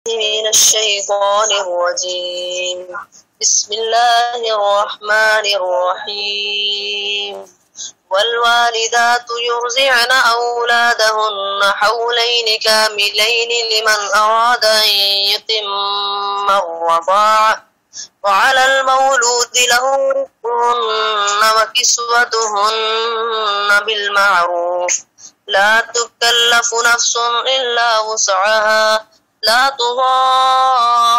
من الشيطان الرجيم بسم الله الرحمن الرحيم والوالدات يرضعن أولادهن حولين كاملين لمن أراد أن يتم الرضاعة وعلى المولود له رزقهن وكسوتهن بالمعروف لا تكلف نفس إلا وسعها لا تضار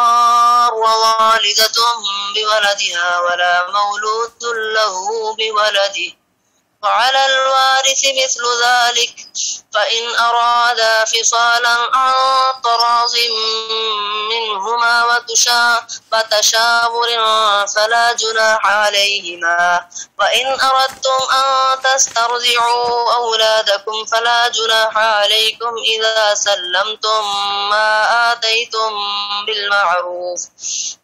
والدة بولدها ولا مولود له بولده وعلى الوارث مثل ذلك فإن أرادا فصالا عن تراض منهما وتشاور فلا جناح عليهما وإن أردتم أن تسترضعوا أولادكم فلا جناح عليكم إذا سلمتم ما آتيتم بالمعروف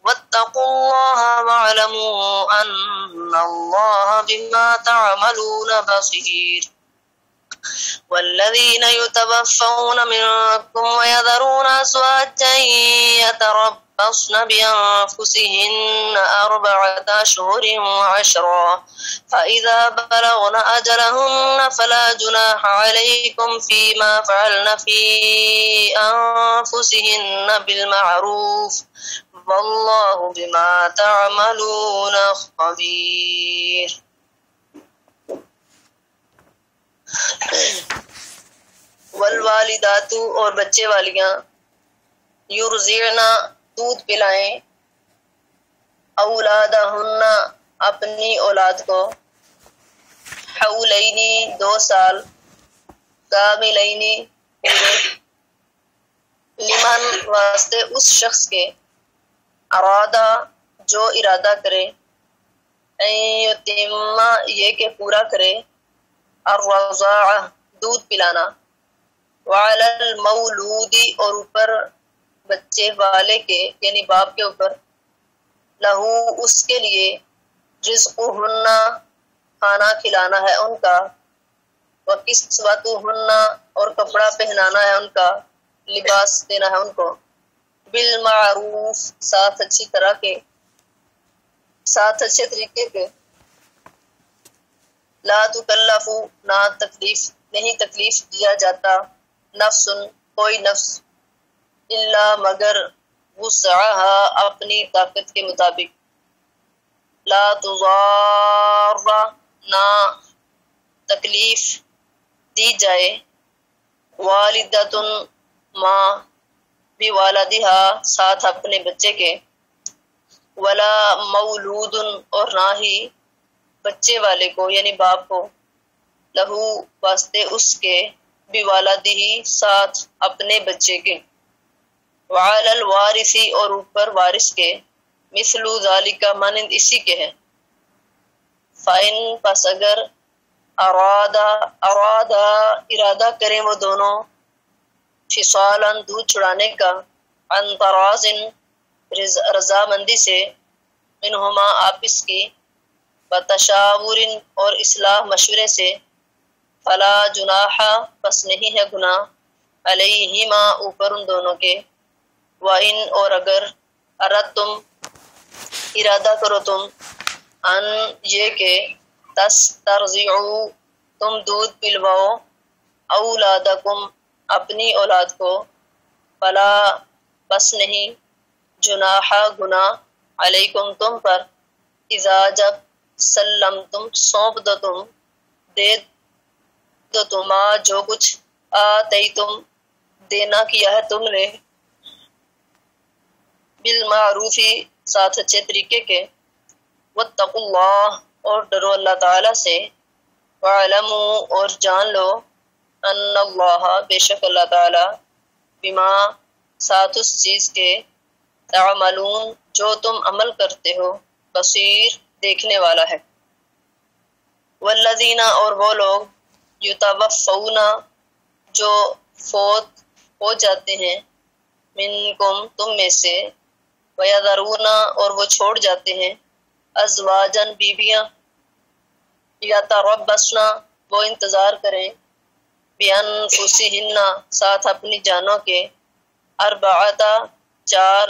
واتقوا الله واعلموا أن الله بما تعملون بصير والذين يتوفون منكم ويذرون أزواجا يتربصن بأنفسهن 4 أشهر وعشرا فإذا بلغن أجلهن فلا جناح عليكم فيما فعلن في أنفسهن بالمعروف والله بما تعملون خبير. والوالدات اور بچے والیاں یرضعن دودھ پلائیں اولادہن اپنی اولاد کو حولینی 2 سال کاملینی پورے لمن واسطے اس شخص کے ارادہ جو ارادہ کرے یتم یہ کہ پورا کرے الرضاعہ دودھ پلانا وعلی المولود اور اوپر بچے والے کے یعنی باپ کے اوپر لہو اس کے لیے رزقہن کھانا کھلانا ہے ان کا وکسوتہن اور کپڑا پہنانا ہے ان کا لباس دینا ہے ان کو بالمعروف ساتھ اچھی طرح کے ساتھ اچھے طریقے کے لا تکلف نہ تکلیف نہیں تکلیف دیا جاتا نفس کوئی نفس الا مگر وسعها اپنی طاقت کے مطابق لا تضار نہ تکلیف دی جائے والدۃ ماں بوالدہا ساتھ اپنے بچے کے ولا مولود اور نہ ہی بچے والے کو یعنی باپ کو لہو واسطے اس کے بوالدہ ساتھ اپنے بچے کے وعلی الوارث اور اوپر وارث کے مثل ذالک مانند اسی کے ہے فإن پس اگر ارادہ کریں وہ دونوں فصالا دودھ چھڑانے کا عن تراض رضامندی سے منہما آپس کی وتشاور اور اصلاح مشورے سے فلا جناح پس نہیں ہے گناہ علیہما اوپر ان دونوں کے وَإِنْ اور اگر اردتم ارادہ کرو تم ان یہ کہ تسترضعوا تم دودھ پلواؤ اولادکم اپنی اولاد کو فلا بس نہیں جناح گناہ علیکم تم پر اذا جب سلم تم سونپ دو تم دے دو تما جو کچھ آتی تم دینا کیا ہے تم نے بالمعروفی ساتھ اچھے طریقے کے واتقوا اللہ اور ڈرو اللہ تعالی سے وعلموا اور جان لو ان اللہ بے شک اللہ تعالی بما ساتھ اس چیز کے تعملون جو تم عمل کرتے ہو بصیر دیکھنے والا ہے والذین اور وہ لوگ یتوفون جو فوت ہو جاتے ہیں منکم تم میں سے ویذرون اور وہ چھوڑ جاتے ہیں ازواجن بیویاں یتربصن وہ انتظار کریں بانفسہن ساتھ اپنی جانوں کے 4 4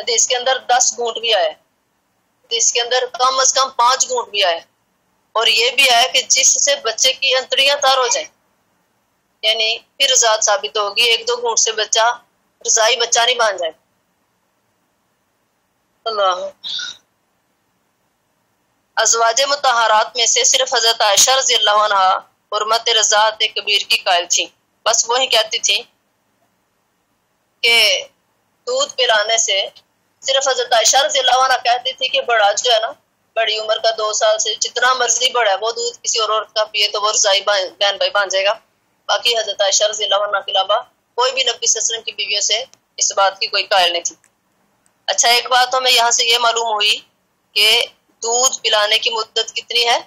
حدیث کے اندر 10 گھونٹ بھی آئے، حدیث کے اندر کم از کم 5 گھونٹ بھی آئے، اور یہ بھی آیا کہ جس سے بچے کی انتڑیاں تار ہو جائیں، یعنی پھر رضاعت ثابت ہوگی، 1-2 گھونٹ سے بچہ رضائی بچہ نہیں بن جائے۔ اللہ، ازواج مطہرات میں سے صرف حضرت عائشہ رضی اللہ عنہا حرمت رضاعت کبیر کی قائل تھی، بس وہی کہتی تھی کہ دودھ پلانے سے، صرف حضرت عائشہ رضی اللہ عنہ کہتی تھی کہ بڑا جو ہے نا، بڑی عمر کا 2 سال سے جتنا مرضی بڑا ہے وہ دودھ کسی اور عورت کا پیے تو وہ رضائی بہن بھائی بن جائے گا۔ باقی حضرت عائشہ رضی اللہ عنہ کے علاوہ کوئی بھی نبی صلی اللہ علیہ وسلم کی بیویوں سے اس بات کی کوئی قائل نہیں تھی۔ اچھا، ایک بات ہمیں یہاں سے یہ معلوم ہوئی کہ دودھ پلانے کی مدت کتنی ہے؟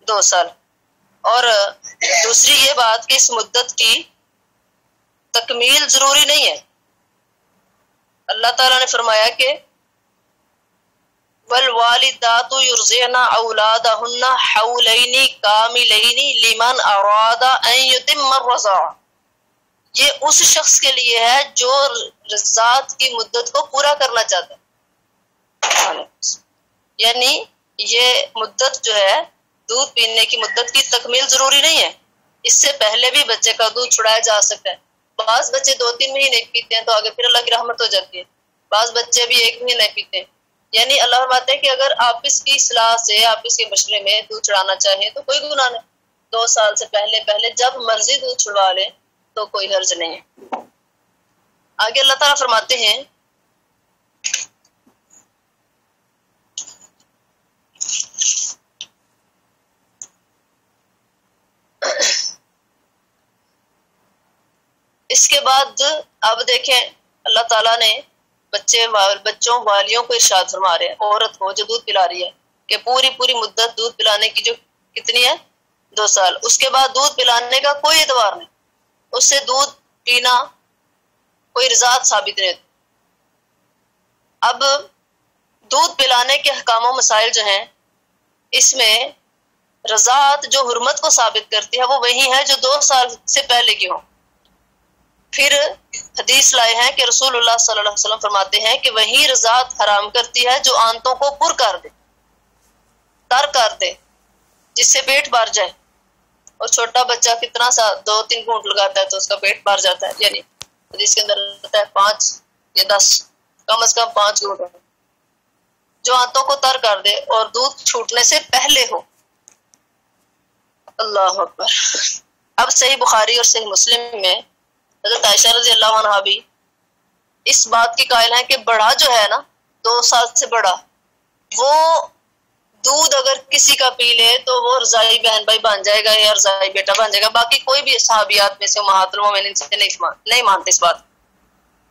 2 سال۔ اور دوسری یہ بات کہ اس مدت کی تکمیل ضروری نہیں ہے۔ اللہ تعالیٰ نے فرمایا کہ وَالْوَالِدَاتُ يُرْضِعْنَ أَوْلَادَهُنَّ حَوْلَيْنِ كَامِلَيْنِ لِمَنْ أَرَادَ أَنْ يُتِمَّ الرَّضَاعَةَ، یہ اس شخص کے لیے ہے جو رضاعت کی مدت کو پورا کرنا چاہتا ہے، یعنی یہ مدت جو ہے دودھ پینے کی مدت کی تکمیل ضروری نہیں ہے، اس سے پہلے بھی بچے کا دودھ چھڑایا جا سکتا ہے۔ بعض بچے 2-3 مہینے پیتے ہیں تو آگے پھر اللہ کی رحمت ہو جاتی ہے، بعض بچے بھی 1 مہینہ پیتے ہیں، یعنی اللہ فرماتے ہیں کہ اگر آپ اس کی اصلاح سے، آپ اس کے مشورے میں دودھ چڑھانا چاہیں تو کوئی گناہ نہیں، 2 سال سے پہلے جب مرضی دودھ چھڑوا لیں تو کوئی حرج نہیں ہے۔ آگے اللہ تعالیٰ فرماتے ہیں اس کے بعد اب دیکھیں اللہ تعالیٰ نے بچوں والیوں کو ارشاد فرما رہے ہیں، عورت کو جو دودھ پلا رہی ہے کہ پوری مدت دودھ پلانے کی جو کتنی ہے 2 سال، اس کے بعد دودھ پلانے کا کوئی اعتبار نہیں، اس سے دودھ پینا کوئی رضاعت ثابت نہیں۔ اب دودھ پلانے کے احکام و مسائل جو ہیں، اس میں رضاعت جو حرمت کو ثابت کرتی ہے وہ وہی ہے جو 2 سال سے پہلے کی ہو۔ پھر حدیث لائے ہیں کہ رسول اللہ صلی اللہ علیہ وسلم فرماتے ہیں کہ وہی رضاعت حرام کرتی ہے جو آنتوں کو پر کر دے، تر کر دے، جس سے پیٹ بھر جائے، اور چھوٹا بچہ کتنا سا 2-3 گھونٹ لگاتا ہے تو اس کا پیٹ بھر جاتا ہے، یعنی حدیث کے اندر رہتا ہے 5 یا 10، کم از کم 5 گھونٹ جو آنتوں کو تر کر دے اور دودھ چھوٹنے سے پہلے ہو۔ اللہ اکبر۔ اب صحیح بخاری اور صحیح مسلم میں حضرت عائشہ رضی اللہ عنہا بھی اس بات کی قائل ہیں کہ بڑا جو ہے نا 2 سال سے بڑا، وہ دودھ اگر کسی کا پی لے تو وہ رضائی بہن بھائی بن جائے گا یا رضائی بیٹا بن جائے گا۔ باقی کوئی بھی صحابیات میں سے امہات المومنین سے نہیں مانتے اس بات،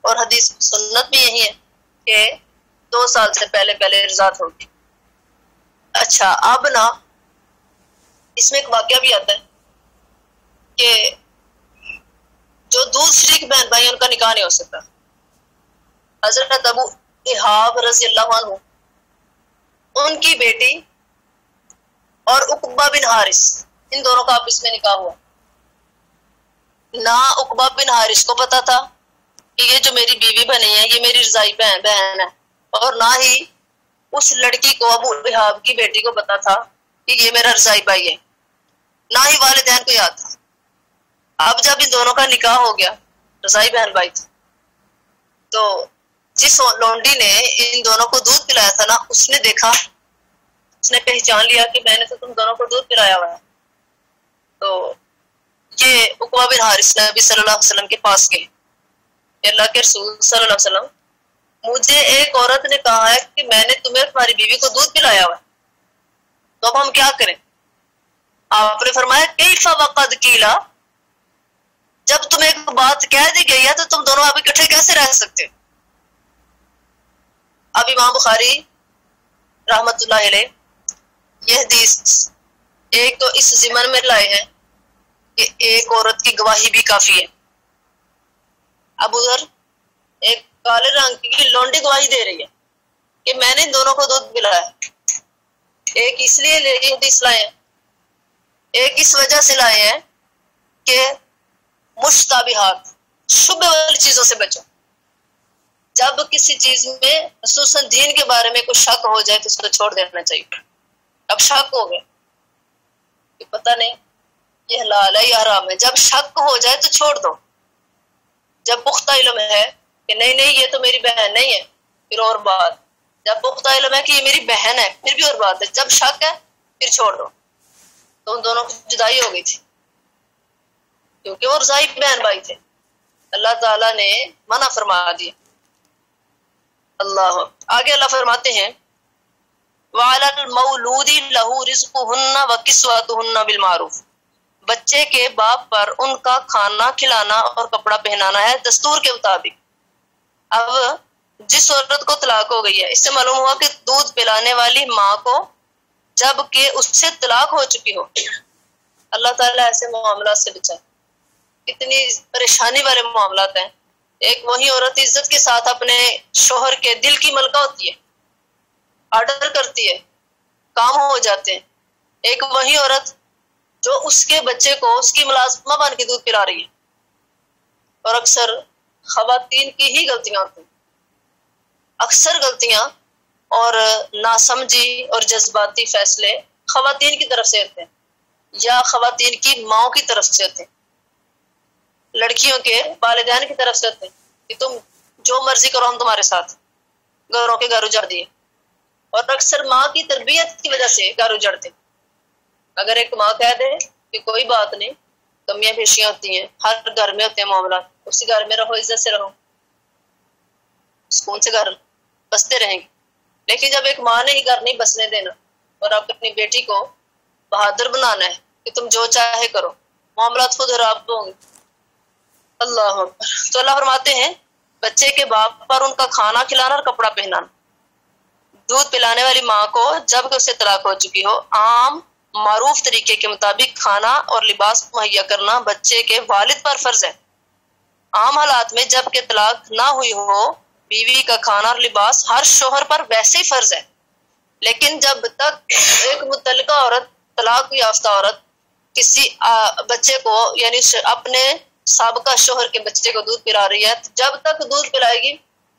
اور حدیث سنت بھی یہی ہے کہ 2 سال سے پہلے رضاعت ہوگی۔ اچھا، اب نا اس میں ایک واقعہ بھی آتا ہے کہ جو دودھ شریک بہن بھائی ان کا نکاح نہیں ہو سکتا۔ حضرت ابو احاب رضی اللہ عنہ، ان کی بیٹی اور عقبہ بن حارث، ان دونوں کا آپس میں نکاح ہوا۔ نہ عقبہ بن حارث کو پتا تھا کہ یہ جو میری بیوی بنی ہے یہ میری رضائی بہن ہے، اور نہ ہی اس لڑکی کو ابو احاب کی بیٹی کو پتا تھا کہ یہ میرا رضائی بھائی ہے، نہ ہی والدین کو یاد تھا۔ اب جب ان دونوں کا نکاح ہو گیا، رضائی بہن بھائی تھے، تو جس لونڈی نے ان دونوں کو دودھ پلایا تھا نا، اس نے دیکھا، اس نے پہچان لیا کہ میں نے تو تم دونوں کو دودھ پلایا ہوا ہے۔ تو یہ عقبہ بن حارث نبی صلی اللہ علیہ وسلم کے پاس گئے کہ اللہ کے رسول صلی اللہ علیہ وسلم، مجھے ایک عورت نے کہا ہے کہ میں نے تمہیں تمہاری بیوی کو دودھ پلایا ہوا ہے، تو اب ہم کیا کریں؟ آپ نے فرمایا کیف وقد قیلا، جب تمہیں ایک بات کہہ دی گئی ہے تو تم دونوں اب اکٹھے کیسے رہ سکتے؟ اب امام بخاری رحمت اللہ علیہ یہ حدیث ایک تو اس ضمن میں لائے ہیں کہ ایک عورت کی گواہی بھی کافی ہے۔ اب ادھر ایک کالے رنگ کی لونڈی گواہی دے رہی ہے کہ میں نے ان دونوں کو دودھ پلایا، ایک اس لیے حدیث لائے ہیں، ایک اس وجہ سے لائے ہیں کہ مشتبہات، شبہ والی چیزوں سے بچو۔ جب کسی چیز میں خصوصاً دین کے بارے میں کوئی شک ہو جائے تو اس کو چھوڑ دینا چاہیے. اب شک ہو گیا کہ پتہ نہیں یہ حلال ہے یا حرام ہے، جب شک ہو جائے تو چھوڑ دو. جب پختہ علم ہے کہ نہیں نہیں یہ تو میری بہن نہیں ہے، پھر اور بات. جب پختہ علم ہے کہ یہ میری بہن ہے، پھر بھی اور بات ہے. جب شک ہے پھر چھوڑ دو. تو ان دونوں کی جدائی ہو گئی تھی کیونکہ وہ رضائی بہن بھائی تھے. اللہ تعالیٰ نے منع فرما دیا. اللہ آگے اللہ فرماتے ہیں وَعَلَى الْمَوْلُودِ لَهُ رِزْقُهُنَّ وَكِسْوَتُهُنَّ بِالْمَعْرُوفِ، بچے کے باپ پر ان کا کھانا کھلانا اور کپڑا پہنانا ہے دستور کے مطابق. اب جس عورت کو طلاق ہو گئی ہے، اس سے معلوم ہوا کہ دودھ پلانے والی ماں کو جب کہ اس سے طلاق ہو چکی ہو، اللہ تعالیٰ ایسے معاملات سے بچائے. کتنی پریشانی والے معاملات ہیں. ایک وہی عورت عزت کے ساتھ اپنے شوہر کے دل کی ملکہ ہوتی ہے، آرڈر کرتی ہے، کام ہو جاتے ہیں. ایک وہی عورت جو اس کے بچے کو اس کی ملازمہ بن کے دودھ پلا رہی ہے. اور اکثر خواتین کی ہی غلطیاں ہوتی ہیں، اکثر غلطیاں اور ناسمجھی اور جذباتی فیصلے خواتین کی طرف سے ہوتے ہیں یا خواتین کی ماؤں کی طرف سے ہوتے ہیں، لڑکیوں کے والدین کی طرف سے ہوتے ہیں کہ تم جو مرضی کرو ہم تمہارے ساتھ. گھروں کے گھر اجڑ دیے. اور اکثر ماں کی تربیت کی وجہ سے گھر اجڑتے. اگر ایک ماں کہہ دے کہ کوئی بات نہیں، کمیاں پیشیاں ہوتی ہیں، ہر گھر میں ہوتے ہیں معاملات، اسی گھر میں رہو، عزت سے رہو، سکون سے گھر بستے رہیں گے. لیکن جب ایک ماں نے ہی گھر نہیں بسنے دینا اور اپنی بیٹی کو بہادر بنانا ہے کہ تم جو چاہے کرو، معاملات خود خراب ہوں گے. اللہ اکبر. تو اللہ فرماتے ہیں بچے کے باپ پر ان کا کھانا کھلانا اور کپڑا پہنانا. دودھ پلانے والی ماں کو جب کہ اسے طلاق ہو چکی ہو، عام معروف طریقے کے مطابق کھانا اور لباس مہیا کرنا بچے کے والد پر فرض ہے. عام حالات میں جب کہ طلاق نہ ہوئی ہو، بیوی کا کھانا اور لباس ہر شوہر پر ویسے ہی فرض ہے. لیکن جب تک ایک متعلقہ عورت، طلاق یافتہ عورت، کسی بچے کو یعنی اپنے سابقہ شوہر کے بچے کو دودھ پلا رہی ہے، جب تک دودھ پلائے گی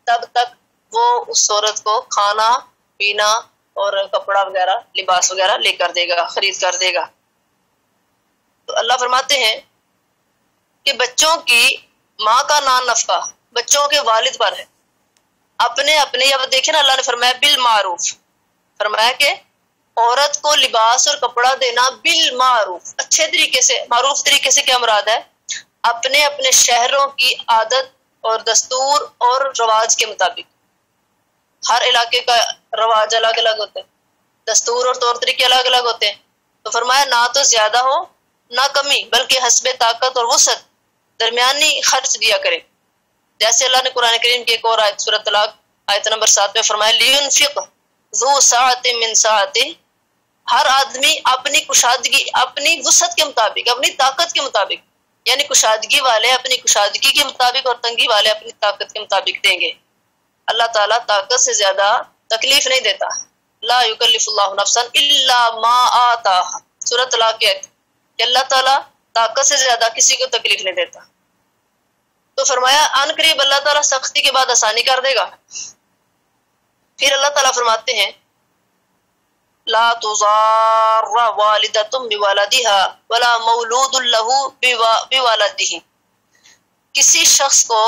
تب تک وہ اس عورت کو کھانا پینا اور کپڑا وغیرہ لباس وغیرہ لے کر دے گا، خرید کر دے گا. تو اللہ فرماتے ہیں کہ بچوں کی ماں کا نان نفقہ بچوں کے والد پر ہے. اپنے اپنے اب دیکھیں نا، اللہ نے فرمایا بالمعروف، فرمایا کہ عورت کو لباس اور کپڑا دینا بالمعروف، اچھے طریقے سے. معروف طریقے سے کیا مراد ہے؟ اپنے اپنے شہروں کی عادت اور دستور اور رواج کے مطابق. ہر علاقے کا رواج الگ الگ ہوتا ہے، دستور اور طور طریقے الگ الگ ہوتے ہیں. تو فرمایا نہ تو زیادہ ہو نہ کمی، بلکہ حسب طاقت اور وسعت درمیانی خرچ دیا کرے. جیسے اللہ نے قرآن کریم کی ایک اور آیت سورۃ طلاق آیت نمبر 7 میں فرمایا لینفق ذو سعۃ من سعتہ، ہر آدمی اپنی کشادگی، اپنی وسعت کے مطابق، اپنی طاقت کے مطابق، یعنی کشادگی والے اپنی کشادگی کے مطابق اور تنگی والے اپنی طاقت کے مطابق دیں گے. اللہ تعالیٰ طاقت سے زیادہ تکلیف نہیں دیتا. لا یکلف اللہ نفسا الا ما آتاہا، سورۃ طلاق کی آیت کہ اللہ تعالیٰ طاقت سے زیادہ کسی کو تکلیف نہیں دیتا. تو فرمایا ان قریب اللہ تعالیٰ سختی کے بعد آسانی کر دے گا. پھر اللہ تعالیٰ فرماتے ہیں لا تضار والدۃ بولدها ولا مولود له بولده، کسی شخص کو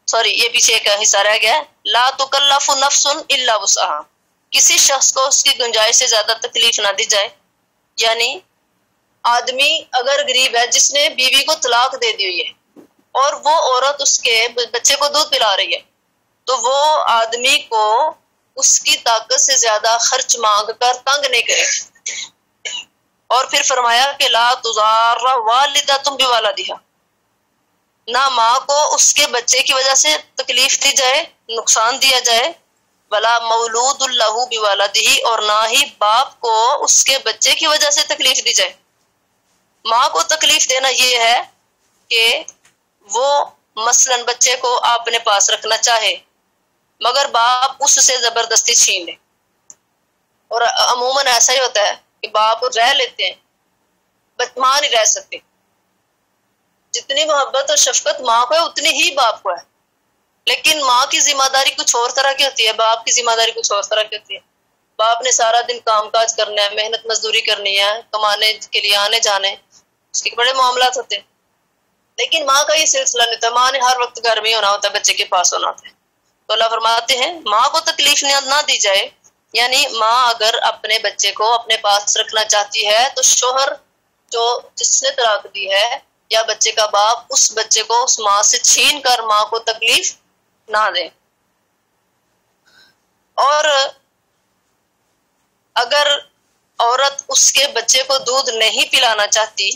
یہ پیچھے ایک حصہ رہ گیا ہے، لا تکلف نفس الا وسعها، کسی شخص کو اس کی گنجائش سے زیادہ تکلیف نہ دی جائے. یعنی آدمی اگر غریب ہے جس نے بیوی کو طلاق دے دی ہوئی ہے اور وہ عورت اس کے بچے کو دودھ پلا رہی ہے، تو وہ آدمی کو اس کی طاقت سے زیادہ خرچ مانگ کر تنگ نہیں کرے. اور پھر فرمایا کہ لا تضار والدۃ بولدها، نہ ماں کو اس کے بچے کی وجہ سے تکلیف دی جائے، نقصان دیا جائے، ولا مولود له بولده، اور نہ ہی باپ کو اس کے بچے کی وجہ سے تکلیف دی جائے. ماں کو تکلیف دینا یہ ہے کہ وہ مثلا بچے کو اپنے پاس رکھنا چاہے مگر باپ اس سے زبردستی چھین لے. اور عموماً ایسا ہی ہوتا ہے کہ باپ رہ لیتے ہیں، ماں نہیں رہ سکتی. جتنی محبت اور شفقت ماں کو ہے اتنی ہی باپ کو ہے. لیکن ماں کی ذمہ داری کچھ اور طرح کی ہوتی ہے، باپ کی ذمہ داری کچھ اور طرح کی ہوتی ہے۔ باپ نے سارا دن کام کاج کرنا ہے، محنت مزدوری کرنی ہے، کمانے کے لیے آنے جانے، اس کے بڑے معاملات ہوتے ہیں۔ لیکن ماں کا یہ سلسلہ نہیں ہوتا، ماں نے ہر وقت گھر میں ہونا ہوتا ہے، بچے کے پاس ہونا ہوتا ہے۔ تو اللہ فرماتے ہیں ماں کو تکلیف نہ دی جائے، یعنی ماں اگر اپنے بچے کو اپنے پاس رکھنا چاہتی ہے تو شوہر جو جس نے طلاق دی ہے یا بچے کا باپ اس بچے کو اس ماں سے چھین کر ماں کو تکلیف نہ دے۔ اور اگر عورت اس کے بچے کو دودھ نہیں پلانا چاہتی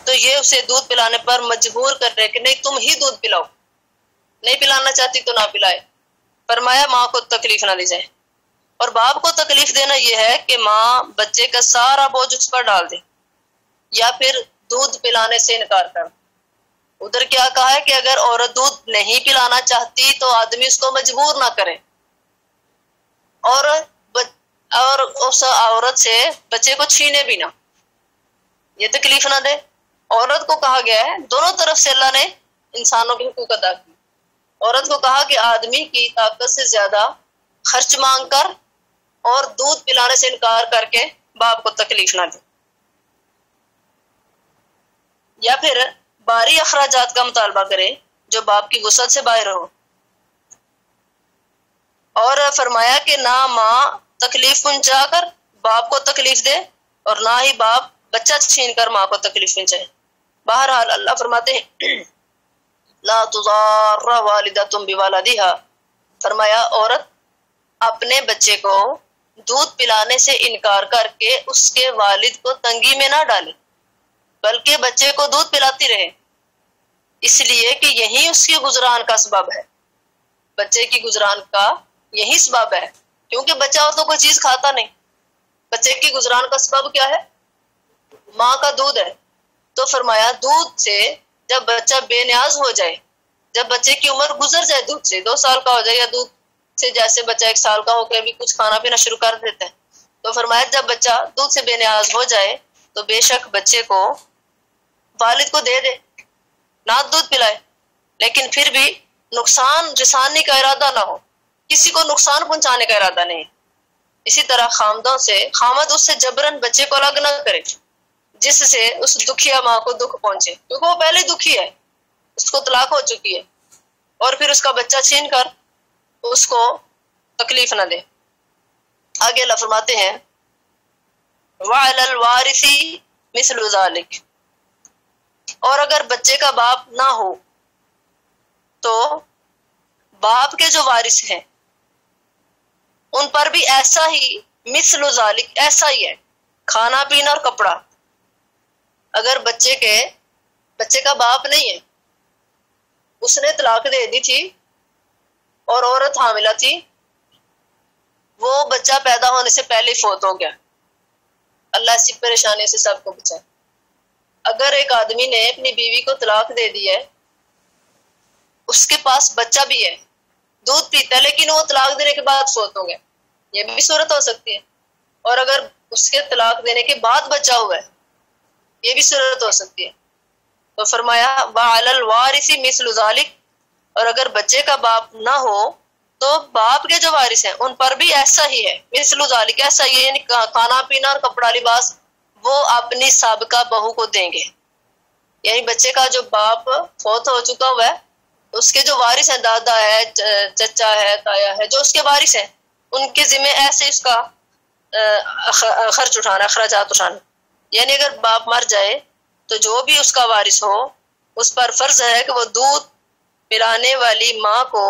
تو یہ اسے دودھ پلانے پر مجبور کر رہے کہ نہیں تم ہی دودھ پلاؤ، نہیں پلانا چاہتی تو نہ پلائے۔ فرمایا ماں کو تکلیف نہ دی جائے۔ اور باپ کو تکلیف دینا یہ ہے کہ ماں بچے کا سارا بوجھ اس پر ڈال دے یا پھر دودھ پلانے سے انکار کر۔ ادھر کیا کہا ہے کہ اگر عورت دودھ نہیں پلانا چاہتی تو آدمی اس کو مجبور نہ کرے اور اس عورت سے بچے کو چھینے بھی نہ، یہ تکلیف نہ دے۔ عورت کو کہا گیا ہے، دونوں طرف سے اللہ نے انسانوں کے حقوق ادا کی۔ عورت کو کہا کہ آدمی کی طاقت سے زیادہ خرچ مانگ کر اور دودھ پلانے سے انکار کر کے باپ کو تکلیف نہ دے، یا پھر باری اخراجات کا مطالبہ کرے جو باپ کی وسعت سے باہر ہو۔ اور فرمایا کہ نہ ماں تکلیف پہنچا کر باپ کو تکلیف دے اور نہ ہی باپ بچہ چھین کر ماں کو تکلیف پہنچائے۔ بہرحال اللہ فرماتے ہیں لا تضار والدۃ بولدہا، فرمایا عورت اپنے بچے کو دودھ پلانے سے انکار کر کے اس کے والد کو تنگی میں نہ ڈالے، بلکہ بچے کو دودھ پلاتی رہے، اس لیے کہ یہی اس کی گزران کا سبب ہے، بچے کی گزران کا یہی سبب ہے، کیونکہ بچہ تو کوئی چیز کھاتا نہیں۔ بچے کی گزران کا سبب کیا ہے؟ ماں کا دودھ ہے۔ تو فرمایا دودھ سے جب بچہ بے نیاز ہو جائے، جب بچے کی عمر گزر جائے دودھ سے، 2 سال کا ہو جائے یا دودھ سے جیسے بچہ 1 سال کا ہو کے بھی کچھ کھانا پینا شروع کر دیتا ہے، تو فرمایا جب بچہ دودھ سے بے نیاز ہو جائے تو بے شک بچے کو والد کو دے دے، نہ دودھ پلائے، لیکن پھر بھی نقصان رسانی کا ارادہ نہ ہو، کسی کو نقصان پہنچانے کا ارادہ نہیں۔ اسی طرح خامد اس سے جبرن بچے کو الگ نہ کرے جس سے اس دکھیا ماں کو دکھ پہنچے، کیونکہ وہ پہلے دکھی ہے، اس کو طلاق ہو چکی ہے، اور پھر اس کا بچہ چھین کر اس کو تکلیف نہ دے۔ آگے اللہ فرماتے ہیں وَعَلَى الْوَارِثِ مِثْلُ ذَلِكَ، اور اگر بچے کا باپ نہ ہو تو باپ کے جو وارث ہیں ان پر بھی ایسا ہی مثل ذالک، ایسا ہی ہے، کھانا پینا اور کپڑا۔ اگر بچے کا باپ نہیں ہے، اس نے طلاق دے دی تھی اور عورت حاملہ تھی، وہ بچہ پیدا ہونے سے پہلے فوت ہو گیا، اللہ اسی پریشانی سے سب کو بچائے۔ اگر ایک آدمی نے اپنی بیوی کو طلاق دے دی ہے، اس کے پاس بچہ بھی ہے، دودھ پیتا ہے، لیکن وہ طلاق دینے کے بعد فوت ہو گیا، یہ بھی صورت ہو سکتی ہے۔ اور اگر اس کے طلاق دینے کے بعد بچہ ہوا ہے، یہ بھی صورت ہو سکتی ہے۔ تو فرمایا وَعَلَى الْوَارِثِ مِثْلُ ذَلِكَ، اور اگر بچے کا باپ نہ ہو تو باپ کے جو وارث ہیں ان پر بھی ایسا ہی ہے، مثل ذالک، ایسا ہی ہے، یعنی کھانا پینا اور کپڑا لباس وہ اپنی سابقہ بہو کو دیں گے۔ یعنی بچے کا جو باپ فوت ہو چکا ہوا ہے، اس کے جو وارث ہیں، دادا ہے، چچا ہے، تایا ہے، جو اس کے وارث ہیں، ان کے ذمہ ایسے اس کا خرچ اٹھانا، اخراجات اٹھانا۔ یعنی اگر باپ مر جائے تو جو بھی اس کا وارث ہو اس پر فرض ہے کہ وہ دودھ پلانے والی ماں کو،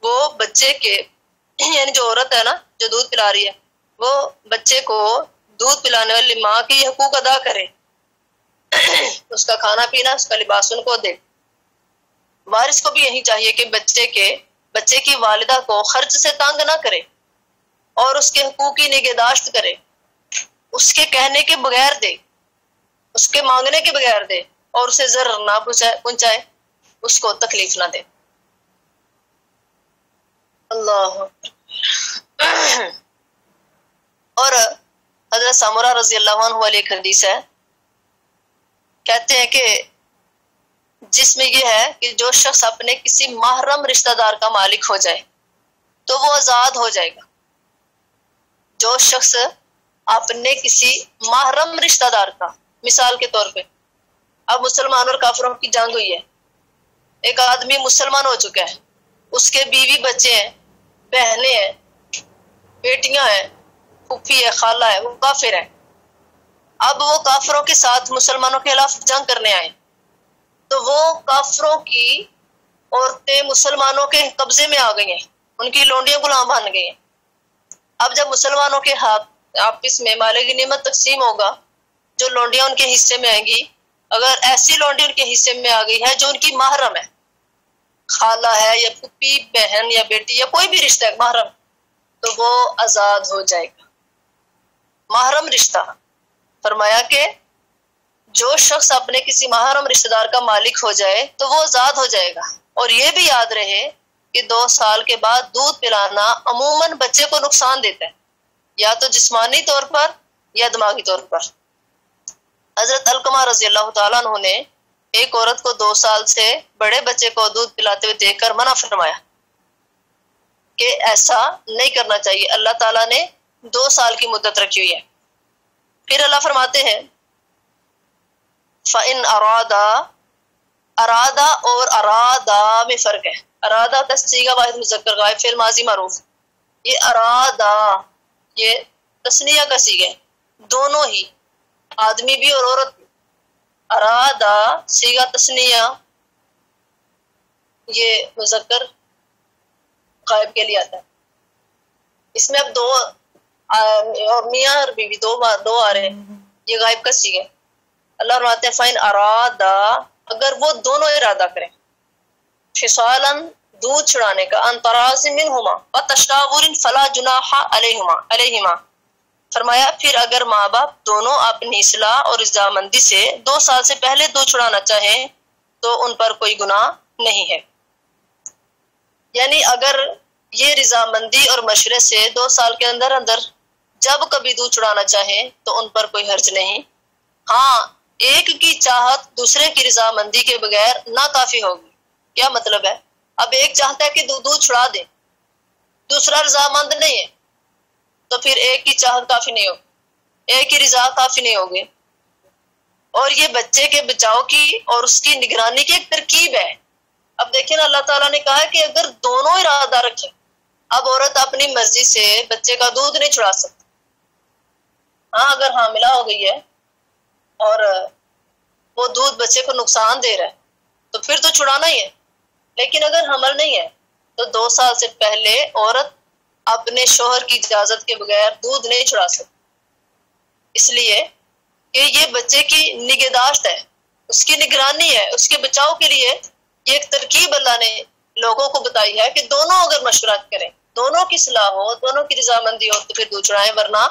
وہ بچے کے، یعنی جو عورت ہے نا جو دودھ پلا رہی ہے، وہ بچے کو دودھ پلانے والی ماں کی حقوق ادا کرے، اس کا کھانا پینا، اس کا لباس ان کو دے۔ وارث کو بھی یہی چاہیے کہ بچے کی والدہ کو خرچ سے تنگ نہ کرے اور اس کے حقوق کی نگہداشت کرے، اس کے کہنے کے بغیر دے، اس کے مانگنے کے بغیر دے، اور اسے ضرر نہ پہنچائے، اس کو تکلیف نہ دے۔ اللہ اور حضرت سامورہ رضی اللہ عنہ والی ایک حدیث ہے، کہتے ہیں کہ جس میں یہ ہے کہ جو شخص اپنے کسی محرم رشتہ دار کا مالک ہو جائے تو وہ آزاد ہو جائے گا. جو شخص اپنے کسی محرم رشتہ دار کا، مثال کے طور پہ اب مسلمانوں اور کافروں کی جنگ ہوئی ہے، ایک آدمی مسلمان ہو چکا ہے، اس کے بیوی بچے ہیں، بہنیں ہیں، بیٹیاں ہیں، پھوپھی ہے، خالہ ہے، وہ کافر ہے. اب وہ کافروں کے ساتھ مسلمانوں کے خلاف جنگ کرنے آئے تو وہ کافروں کی عورتیں مسلمانوں کے قبضے میں آ گئی ہیں، ان کی لونڈیاں غلام بن گئی ہیں. اب جب مسلمانوں کے ہاتھ آپس میں مال غنیمت تقسیم ہوگا، جو لونڈیاں ان کے حصے میں آئیں گی، اگر ایسی لونڈی ان کے حصے میں آ گئی ہے جو ان کی محرم ہے، خالہ ہے یا پھوپھی، بہن یا بیٹی یا کوئی بھی رشتہ ہے محرم، تو وہ آزاد ہو جائے گا. محرم رشتہ، فرمایا کہ جو شخص اپنے کسی محرم رشتہ دار کا مالک ہو جائے تو وہ آزاد ہو جائے گا. اور یہ بھی یاد رہے کہ 2 سال کے بعد دودھ پلانا عموماً بچے کو نقصان دیتا ہے، یا تو جسمانی طور پر یا دماغی طور پر. حضرت علقمہ رضی اللہ تعالیٰ عنہ نے ایک عورت کو 2 سال سے بڑے بچے کو دودھ پلاتے ہوئے دیکھ کر منع فرمایا کہ ایسا نہیں کرنا چاہیے. اللہ تعالیٰ نے 2 سال کی مدت رکھی ہوئی ہے. پھر اللہ فرماتے ہیں فَإِنْ ارادہ اور ارادہ میں فرق ہے. ارادہ کا صیغہ واحد مذکر غائب فعل ماضی معروف، یہ ارادہ یہ تثنیہ کا صیغہ ہے، دونوں ہی آدمی بھی اور عورت بھی. ارادہ صیغہ تثنیہ یہ مذکر غائب کے لیے آتا ہے. اس میں اب 2 میاں اور بیوی دو آ رہے ہیں، یہ غائب کا صیغہ ہے. اللہ فرماتے ہیں فَإِنْ ارادہ، اگر وہ دونوں ارادہ کریں، فصالاً دودھ چھڑانے کا، عن تراض منہما وتشاور فلا جناح علیہما، فرمایا پھر اگر ماں باپ دونوں اپنی اصلاح اور رضامندی سے 2 سال سے پہلے دودھ چھڑانا چاہیں تو ان پر کوئی گناہ نہیں ہے. یعنی اگر یہ رضامندی اور مشورے سے 2 سال کے اندر جب کبھی دودھ چھڑانا چاہیں تو ان پر کوئی حرج نہیں. ہاں، ایک کی چاہت دوسرے کی رضامندی کے بغیر ناکافی ہوگی. کیا مطلب ہے؟ اب ایک چاہتا ہے کہ دودھ چھڑا دے، دوسرا رضامند نہیں ہے، تو پھر ایک کی چاہت کافی نہیں ہوگی، ایک کی رضا کافی نہیں ہوگی. اور یہ بچے کے بچاؤ کی اور اس کی نگرانی کی ایک ترکیب ہے. اب دیکھیں نا، اللہ تعالیٰ نے کہا کہ اگر دونوں ارادہ رکھیں، اب عورت اپنی مرضی سے بچے کا دودھ نہیں چھڑا سکتی. ہاں، اگر حاملہ ہو گئی ہے اور وہ دودھ بچے کو نقصان دے رہا ہے تو پھر تو چھڑانا ہی ہے. لیکن اگر حمل نہیں ہے تو 2 سال سے پہلے عورت اپنے شوہر کی اجازت کے بغیر دودھ نہیں چھڑا سکتی، اس لیے کہ یہ بچے کی نگہداشت ہے، اس کی نگرانی ہے، اس کے بچاؤ کے لیے یہ ایک ترکیب اللہ نے لوگوں کو بتائی ہے کہ دونوں اگر مشورت کریں، دونوں کی صلاح ہو، دونوں کی رضامندی ہو تو پھر دودھ چھڑائیں، ورنہ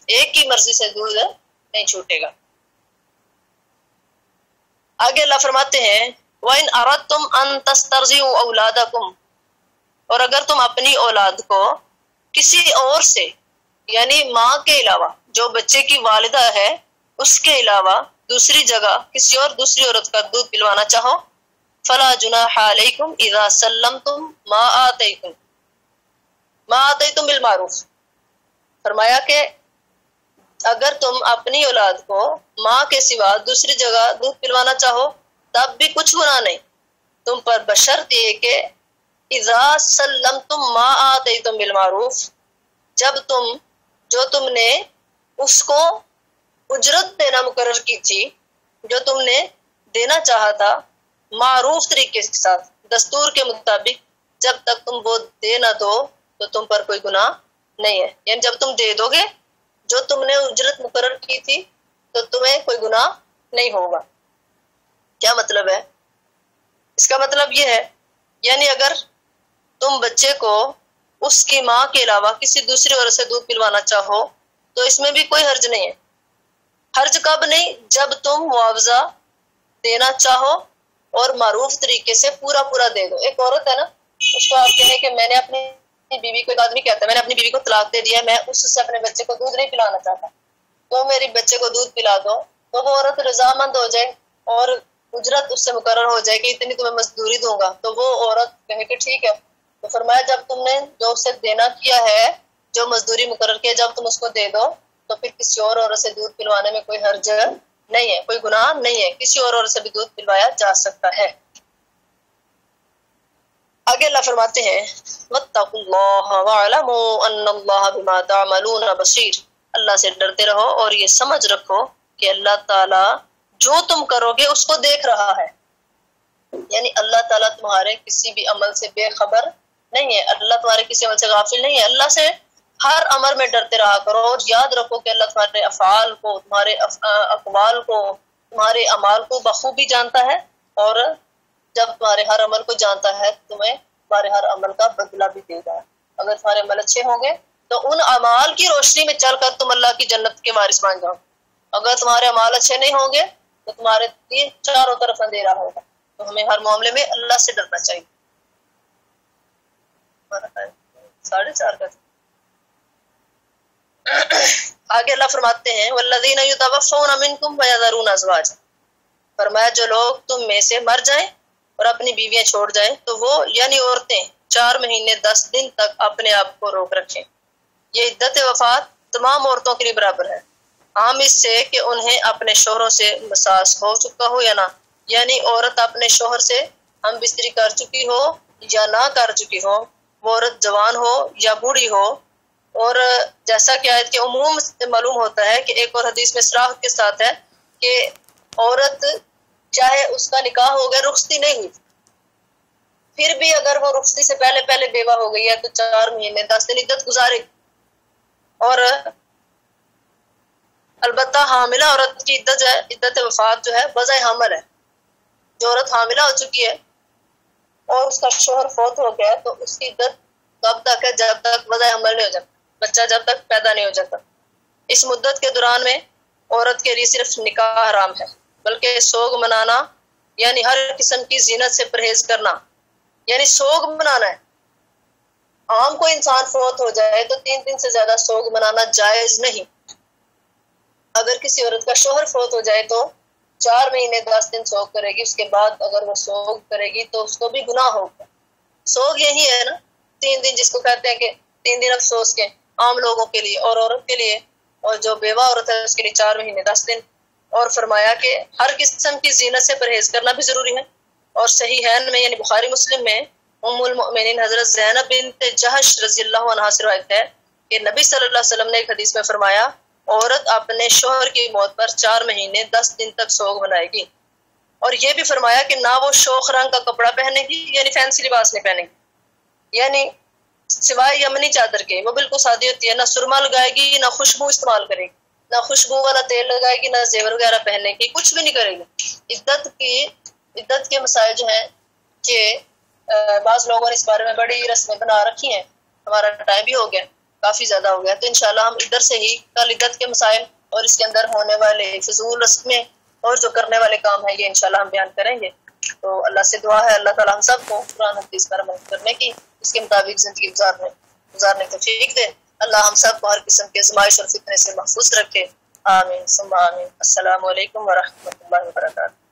ایک کی مرضی سے دودھ نہیں چھوٹے گا. آگے اللہ فرماتے ہیں وَإِنْ أَرَدْتُمْ أَن تَسْتَرْضِعُوا أَوْلَادَكُمْ، اور اگر تم اپنی اولاد کو کسی اور سے، یعنی ماں کے علاوہ جو بچے کی والدہ ہے اس کے علاوہ دوسری جگہ کسی اور دوسری عورت کا دودھ پلوانا چاہو، فَلَا جُنَاحَ عَلَيْكُمْ إِذَا سَلَّمْتُمْ مَا آتَيْتُمْ بِالْمَعْرُوفِ، فرمایا کہ اگر تم اپنی اولاد کو ماں کے سوا دوسری جگہ دودھ پلوانا چاہو تب بھی کچھ گناہ نہیں تم پر، بشرط یہ کہ اذا سلمتم ما آتیتم بالمعروف، جب تم نے اس کو اجرت دینا مقرر کی تھی، جو تم نے دینا چاہا تھا معروف طریقے کے ساتھ، دستور کے مطابق، جب تک تم وہ دے نہ دو تو تم پر کوئی گناہ نہیں ہے. یعنی جب تم دے دو گے جو تم نے اجرت مقرر کی تھی تو تمہیں کوئی گناہ نہیں ہوگا. کیا مطلب ہے؟ اس کا مطلب یہ ہے، یعنی اگر تم بچے کو اس کی ماں کے علاوہ کسی دوسری عورت سے دودھ پلوانا چاہو تو اس میں بھی کوئی حرج نہیں ہے. حرج کب نہیں؟ جب تم معاوضہ دینا چاہو اور معروف طریقے سے پورا دے دو. ایک عورت ہے نا، اس کو آپ کہیں کہ میں نے اپنی بیوی کو، ایک آدمی کہتا ہے میں نے اپنی بیوی کو طلاق دے دیا، میں اس سے اپنے بچے کو دودھ نہیں پلانا چاہتا، تو میری بچے کو دودھ پلا دو، تو وہ عورت رضامند ہو جائے اور اجرت اس سے مقرر ہو جائے کہ اتنی تمہیں مزدوری دوں گا، تو وہ عورت کہے کہ ٹھیک ہے. تو فرمایا جب تم نے جو اسے دینا کیا ہے، جو مزدوری مقرر کیا، جب تم اس کو دے دو تو پھر کسی اور عورت سے دودھ پلوانے میں کوئی حرج نہیں ہے، کوئی گناہ نہیں ہے، کسی اور عورت سے بھی دودھ پلوایا جا سکتا ہے. آگے اللہ فرماتے ہیں وَاتَّقُوا اللَّهَ وَاعْلَمُوا أَنَّ اللَّهَ بِمَا تَعْمَلُونَ بَصِيرٌ. اللہ سے ڈرتے رہو اور یہ سمجھ رکھو کہ اللہ تعالی جو تم کرو گے اس کو دیکھ رہا ہے. یعنی اللہ تعالیٰ تمہارے کسی بھی عمل سے بے خبر نہیں ہے، اللہ تمہارے کسی عمل سے غافل نہیں ہے. اللہ سے ہر امر میں ڈرتے رہا کرو اور یاد رکھو کہ اللہ تمہارے افعال کو، تمہارے اقوال کو، تمہارے اعمال کو بخوبی جانتا ہے، اور جب تمہارے ہر عمل کو جانتا ہے تمہیں تمہارے ہر عمل کا بدلہ بھی دے گا. اگر تمہارے عمل اچھے ہوں گے تو ان اعمال کی روشنی میں چل کر تم اللہ کی جنت کے وارث بن جاؤ. اگر تمہارے اعمال اچھے نہیں ہوں گے تو تمہارے لیے چاروں طرف اندھیرا ہوگا. تو ہمیں ہر معاملے میں اللہ سے ڈرنا چاہیے. 4:30 کا آگے اللہ فرماتے ہیں والذین یتوفون منکم ویذرون ازواجا. فرمایا جو لوگ تم میں سے مر جائیں اور اپنی بیویاں چھوڑ جائیں تو وہ یعنی عورتیں 4 مہینے 10 دن تک اپنے آپ کو روک رکھیں. یہ عدت وفات تمام عورتوں کے لیے برابر ہے، عام اس سے کہ انہیں اپنے شوہروں سے مساس ہو چکا ہو یا نہ. یعنی عورت اپنے شوہر سے ہم بستری کر چکی ہو یا نہ کر چکی ہو، وہ عورت جوان ہو یا بوڑھی ہو. اور جیسا کہ آیت کے عموم سے معلوم ہوتا ہے کہ ایک اور حدیث میں صراحت کے ساتھ ہے کہ عورت چاہے اس کا نکاح ہو گیا، رخصتی نہیں ہوئی، پھر بھی اگر وہ رخصتی سے پہلے بیوہ ہو گئی ہے تو 4 مہینے 10 دن عدت گزارے. اور البتہ حاملہ عورت کی عدت جو ہے، عدت وفات جو ہے وضع حمل ہے. جو عورت حاملہ ہو چکی ہے اور اس کا شوہر فوت ہو گیا تو اس کی عدت تب تک ہے جب تک وضع حمل نہیں ہو جاتا، بچہ جب تک پیدا نہیں ہو جاتا. اس مدت کے دوران میں عورت کے لیے صرف نکاح حرام ہے، بلکہ سوگ منانا یعنی ہر قسم کی زینت سے پرہیز کرنا، یعنی سوگ منانا ہے. عام کوئی انسان فوت ہو جائے تو 3 دن سے زیادہ سوگ منانا جائز نہیں. اگر کسی عورت کا شوہر فوت ہو جائے تو 4 مہینے 10 دن سوگ کرے گی، اس کے بعد اگر وہ سوگ کرے گی تو اس کو بھی گناہ ہوگا. سوگ یہی ہے نا 3 دن، جس کو کہتے ہیں کہ 3 دن افسوس کے، عام لوگوں کے لیے اور عورت کے لیے، اور جو بیوہ عورت ہے اس کے لیے 4 مہینے 10 دن. اور فرمایا کہ ہر قسم کی زینت سے پرہیز کرنا بھی ضروری ہے. اور صحیحین میں یعنی بخاری مسلم میں ام المؤمنین حضرت زینب بنت جہش رضی اللہ عنہا سے روایت ہے کہ نبی صلی اللہ علیہ وسلم نے ایک حدیث میں فرمایا عورت اپنے شوہر کی موت پر 4 مہینے 10 دن تک سوگ منائے گی. اور یہ بھی فرمایا کہ نہ وہ شوخ رنگ کا کپڑا پہنے گی، یعنی فینسی لباس نہیں پہنے گی، یعنی سوائے یمنی چادر کے، وہ بالکل سادی ہوتی ہے. نہ سرما لگائے گی، نہ خوشبو استعمال کرے گی، نہ خوشبو والا تیل لگائے گی، نہ زیور وغیرہ پہننے کی، کچھ بھی نہیں کرے گی. عدت کے مسائل جو ہیں کہ بعض لوگوں نے اس بارے میں بڑی رسمیں بنا رکھی ہیں. ہمارا ٹائم بھی ہو گیا، کافی زیادہ ہو گیا، تو انشاءاللہ ہم ادھر سے ہی کل عدت کے مسائل اور اس کے اندر ہونے والے فضول رسمیں اور جو کرنے والے کام ہیں یہ انشاءاللہ ہم بیان کریں گے. تو اللہ سے دعا ہے اللہ تعالیٰ ہم سب کو قرآن حدیث پر عمل کرنے کی، اس کے مطابق زندگی گزارنے کو توفیق دے. اللہ ہم سب کو ہر قسم کے آزمائش اور فتنے سے محفوظ رکھے. آمین ثم آمین. السلام علیکم ورحمۃ اللہ وبرکاتہ.